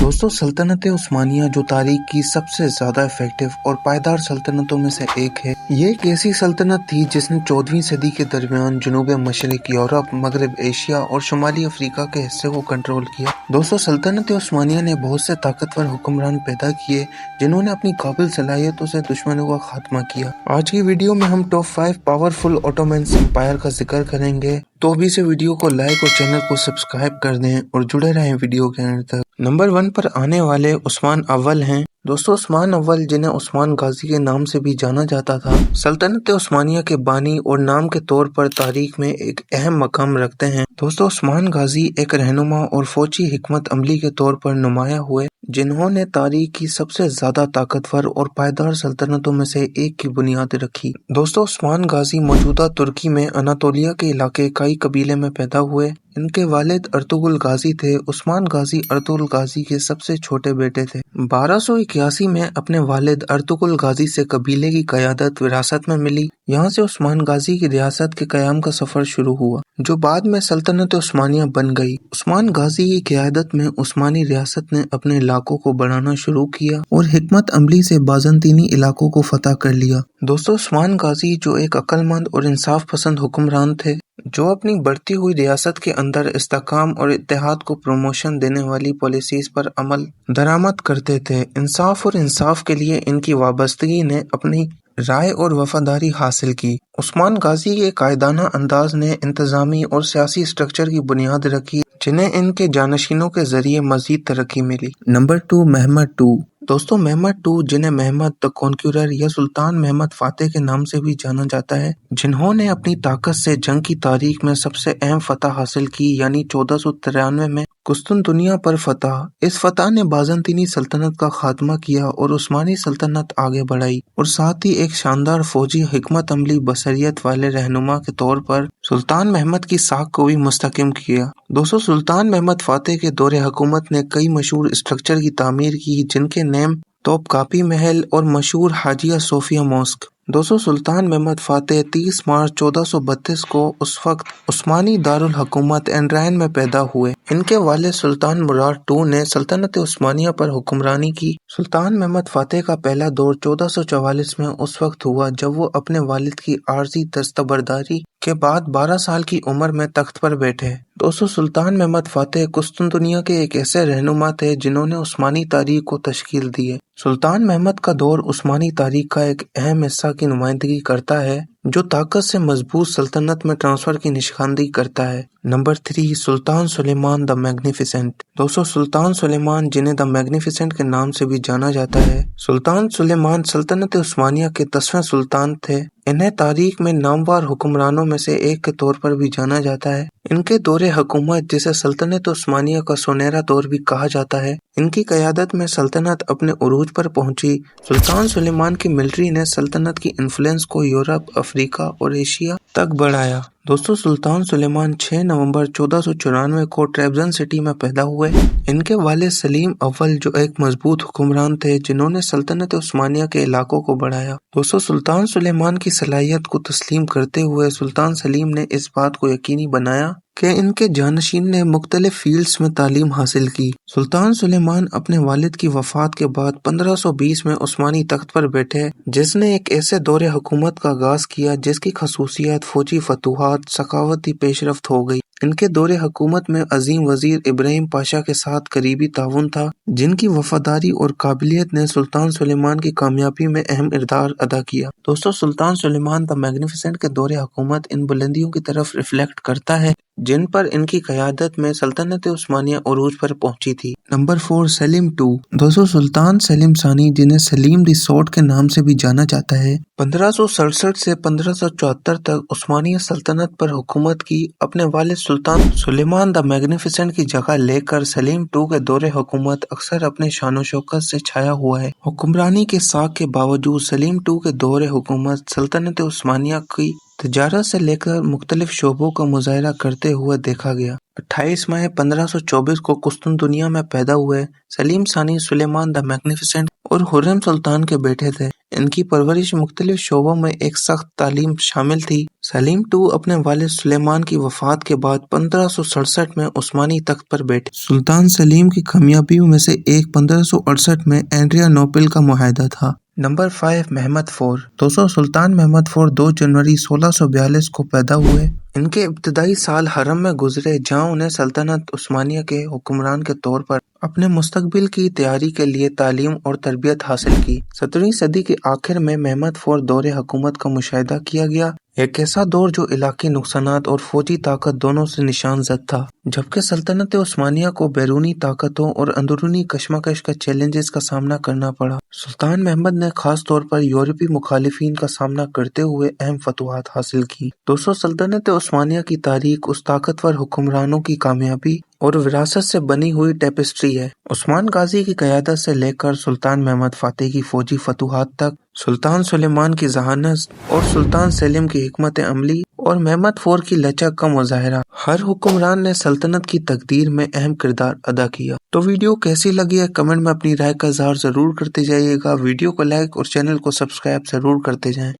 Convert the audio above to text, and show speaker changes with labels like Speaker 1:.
Speaker 1: दोस्तों सल्तनत उस्मानिया जो तारीख की सबसे ज्यादा इफेक्टिव और पायदार सल्तनतों में से एक है। ये एक ऐसी सल्तनत थी जिसने 14वीं सदी के दरमियान जनूब मशरिक यूरोप, मगरब एशिया और शुमाली अफ्रीका के हिस्से को कंट्रोल किया। दोस्तों सल्तनत उस्मानिया ने बहुत से ताकतवर हुक्मरान पैदा किए जिन्होंने अपनी काबिल सलाहियतों से दुश्मनों का खात्मा किया। आज की वीडियो में हम टॉप 5 पावरफुल ऑटोमन एम्पायर का जिक्र करेंगे, तो अभी से वीडियो को लाइक और चैनल को सब्सक्राइब कर दें और जुड़े रहें वीडियो के अंत तक। नंबर 1 पर आने वाले उस्मान अव्वल हैं। दोस्तों उस्मान अव्वल, जिन्हें उस्मान गाजी के नाम से भी जाना जाता था, सल्तनत उस्मानिया के बानी और नाम के तौर पर तारीख में एक अहम मकाम रखते हैं। दोस्तों उस्मान गाजी एक रहनुमा और फौजी हिकमत अमली के तौर पर नुमाया हुए, जिन्होंने तारीख की सबसे ज्यादा ताकतवर और पायदार सल्तनतों में से एक की बुनियाद रखी। दोस्तों उस्मान गाजी मौजूदा तुर्की में अनातोलिया के इलाके काई कबीले में पैदा हुए। इनके वालिद अर्तुगरुल गाजी थे। उस्मान गाजी अर्तुगरुल गाजी के सबसे छोटे बेटे थे। 1281 में अपने वालिद अर्तुगरुल गाजी से कबीले की क़यादत विरासत में मिली। यहाँ से उस्मान गाजी की रियासत के क़याम का सफर शुरू हुआ, जो बाद में सल्तनत उस्मानिया बन गई। उस्मान गाजी की क़यादत में उस्मानी रियासत ने अपने इलाकों को बढ़ाना शुरू किया और हिकमत अमली से बाज़ंतीनी इलाकों को फतह कर लिया। दोस्तों उस्मान गाजी जो एक अक्लमंद और इंसाफ पसंद हुक्मरान थे, जो अपनी बढ़ती हुई रियासत के अंदर इस्तेकाम और इत्तेहाद को प्रमोशन देने वाली पॉलिसीज पर अमल दरामद करते थे। इंसाफ और इंसाफ के लिए इनकी वाबस्तगी ने अपनी राय और वफादारी हासिल की। उस्मान गाजी के कायदाना अंदाज ने इंतजामी और सियासी स्ट्रक्चर की बुनियाद रखी, जिन्हें इनके जानशीनों के जरिए मजीद तरक्की मिली। Number 2, Mahmad II। दोस्तों महमद II, जिन्हें महमद द कॉन्क्यूरर या सुल्तान महमद फातेह के नाम से भी जाना जाता है, जिन्होंने अपनी ताकत से जंग की तारीख में सबसे अहम फतह हासिल की, यानी 1493 में कुस्तुनतुनिया पर फतह। इस फतह ने बाज़ंतीनी सल्तनत का खात्मा किया और उस्मानी सल्तनत आगे बढ़ाई, और साथ ही एक शानदार फौजी हिकमत अमली बसरियत वाले रहनुमा के तौर पर सुल्तान महमद की साख को भी मुस्तहकम किया। दोस्तों सुल्तान महमद फातेह के दौरे हुकूमत ने कई मशहूर स्ट्रक्चर की तामीर की, जिनके नेम तोपकापी महल और मशहूर हाजिया सोफिया मॉस्क। दोस्तों सुल्तान महमद फातेह 30 मार्च 1432 को उस वक्त उस्मानी दारुल हुकूमत एनराइन में पैदा हुए। इनके वालिद सुल्तान मुराद II ने सल्तनत उस्मानिया पर हुक्मरानी की। सुल्तान महमद फातेह का पहला दौर 1444 में उस वक्त हुआ जब वो अपने वालिद की आर्जी दस्तबरदारी के बाद 12 साल की उम्र में तख्त पर बैठे। दोस्तों सुल्तान महमद फातेह कुस्तुनतुनिया के एक ऐसे रहनुमा थे जिन्होंने उस्मानी तारीख को तश्कील दी है। सुल्तान महमद का दौर उस्मानी तारीख का एक अहम हिस्सा की नुमाइंदगी करता है, जो ताकत से मजबूत सल्तनत में ट्रांसफर की निशानदेही करता है। Number 3, Sultan Suleiman the Magnificent. दोस्तों सुल्तान सुलेमान, जिन्हें द मैग्निफिसेंट के नाम से भी जाना जाता है, सुल्तान सुलेमान सल्तनत उस्मानिया के 10वें सुल्तान थे। इन्हें तारीख में नामवर हुक्मरानों में से एक के तौर पर भी जाना जाता है। इनके दौरे हुकूमत, जिसे सल्तनत उस्मानिया का सुनहरा दौर भी कहा जाता है, इनकी क़यादत में सल्तनत अपने उरूज पर पहुंची। सुल्तान सुलेमान की मिलिट्री ने सल्तनत की इन्फ्लुएंस को यूरोप, अफ्रीका और एशिया तक बढ़ाया। दोस्तों सुल्तान सुलेमान 6 नवंबर 1494 को ट्रेबजन सिटी में पैदा हुए। इनके वालिद सलीम अव्वल, जो एक मजबूत हुक्मरान थे, जिन्होंने सल्तनत उस्मानिया के इलाकों को बढ़ाया। दोस्तों सुल्तान सुलेमान की सलाहियत को तस्लीम करते हुए सुल्तान सलीम ने इस बात को यकीनी बनाया कि इनके जानशीन ने मुख्तलिफ फील्ड्स में तालीम हासिल की। सुल्तान सुलेमान अपने वालिद की वफात के बाद 1520 में उस्मानी तख्त पर बैठे, जिसने एक ऐसे दौरे हुकूमत का आगाज किया जिसकी खसूसियत फौजी फतूहात, सखावती पेशरफ्त हो गई। इनके दौरे हुकूमत में अजीम वजीर इब्राहिम पाशा के साथ करीबी ताउन था, जिनकी वफादारी और काबिलियत ने सुल्तान सुलेमान की कामयाबी में अहम किरदार अदा किया। दोस्तों सुल्तान सुलेमान द मैग्निफिसेंट के दौरे हुकूमत इन बुलंदियों की तरफ रिफ्लेक्ट करता है जिन पर इनकी क़यादत में सल्तनत उस्मानिया उरूज पर पहुंची थी। Number 4, Salim II। दोस्तों सुल्तान सलीम सानी, जिन्हें सलीम द सॉर्ट के नाम से भी जाना जाता है, 1567 से 1574 तक उस्मानिया सल्तनत पर हुकूमत की। अपने वालिद सुल्तान सुलेमान द मैग्निफिसेंट की जगह लेकर सलीम II के दौरे हुकूमत अक्सर अपने शानो शौकत से छाया हुआ है। हुक्मरानी के साख के बावजूद सलीम II के दौरे हुकूमत सल्तनत उस्मानिया की तिजारत से लेकर मुख्तलिफ शोबों का मुजाहरा करते हुए देखा गया। 28 मई 1524 को कुस्तुनतुनिया में पैदा हुए सलीम सानी सुलेमान द मैग्निफिसेंट اور خرم سلطان کے بیٹے تھے۔ ان کی پرورش مختلف شعبوں میں ایک سخت تعلیم شامل تھی۔ سلیم II اپنے والد سلیمان کی وفات کے بعد 1567 میں عثمانی تخت پر بیٹھے۔ سلطان سلیم کی کامیابیوں میں سے ایک 1568 میں ایڈریانوپل کا معاہدہ تھا۔ نمبر 5 محمد IV سلطان محمد IV 2 جنوری 1642 کو پیدا ہوئے۔ ان کے ابتدائی سال حرم میں گزرے جہاں انہیں سلطنت عثمانیہ کے حکمران کے طور پر اپنے مستقبل کی تیاری کے لیے تعلیم اور تربیت حاصل کی۔ 17ویں صدی کے آخر میں محمد IV دور حکومت کا مشاہدہ کیا گیا، ایک ایسا دور جو علاقائی نقصانات اور فوجی طاقت دونوں سے نشان زد تھا، جبکہ سلطنت عثمانیہ کو بیرونی طاقتوں اور اندرونی کشمکش کا چیلنجز کا سامنا کرنا پڑا۔ سلطان محمد نے خاص طور پر یورپی مخالفین کا سامنا کرتے ہوئے اہم فتوحات حاصل کی۔ سلطنت عثمانیہ کی تاریخ اس طاقتور حکمرانوں کی کامیابی اور وراثت سے بنی ہوئی ٹیپسٹری ہے۔ عثمان غازی کی قیادت سے لے کر سلطان محمد فاتح کی فوجی فتوحات تک، سلطان سلیمان کی ذہانت اور سلطان سلیم کی حکمت عملی اور محمد IV کی لچک کا مظاہرہ، ہر حکمران نے سلطنت کی تقدیر میں اہم کردار ادا کیا۔ تو ویڈیو کیسی لگی ہے کمنٹ میں اپنی رائے کا اظہار ضرور کرتے جائیے گا۔ ویڈیو کو لائک اور چینل کو سبسکرائب ضرور کرتے جائیں۔